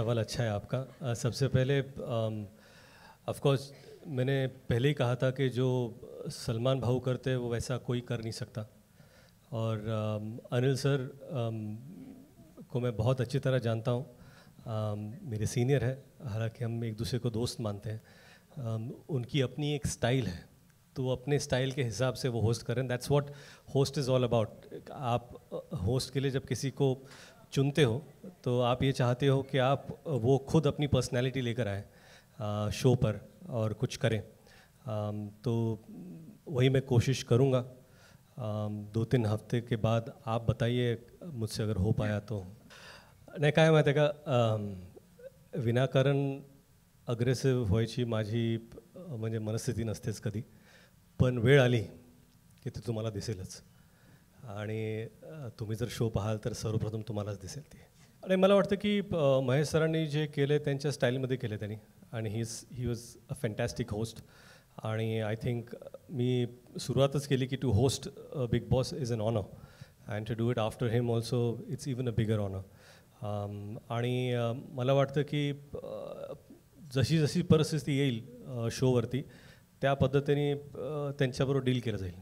सवाल अच्छा है आपका। सबसे पहले ऑफ कोर्स मैंने पहले ही कहा था कि जो सलमान भाऊ करते हैं वो वैसा कोई कर नहीं सकता। और अनिल सर को मैं बहुत अच्छी तरह जानता हूँ। मेरे सीनियर है, हालांकि हम एक दूसरे को दोस्त मानते हैं। उनकी अपनी एक स्टाइल है, तो वो अपने स्टाइल के हिसाब से वो होस्ट करें। That's what host is all about. आप होस्ट के लिए जब किसी को चुनते हो तो आप ये चाहते हो कि आप वो खुद अपनी पर्सनैलिटी लेकर आए शो पर और कुछ करें। तो वही मैं कोशिश करूँगा। 2-3 हफ्ते के बाद आप बताइए मुझसे अगर हो पाया तो। नाही काय माहिती आहे का, विनाकारण अग्रेसिव्ह व्हायची माझी म्हणजे मनस्थिती नसतेच कधी, पण वेळ आली की ते तुम्हाला दिसेलच। आणि तुम्ही जर शो पाहाल तर सर्वप्रथम तुम्हालाच दिसेल ती। आणि मला वाटतं की महेश सरांनी जे केले त्यांच्या स्टाईलमध्ये केले त्यांनी, आणि he was a fantastic host. आणि आय थिंक मी सुरुवातच केली की to host Bigg Boss is an honour, and to do it after him also it's even a bigger honour. आणि मला वाटतं की जशी जशी परिस्थिती येईल शोवरती त्या पद्धतीने त्यांच्याबरोबर डील केलं जाईल।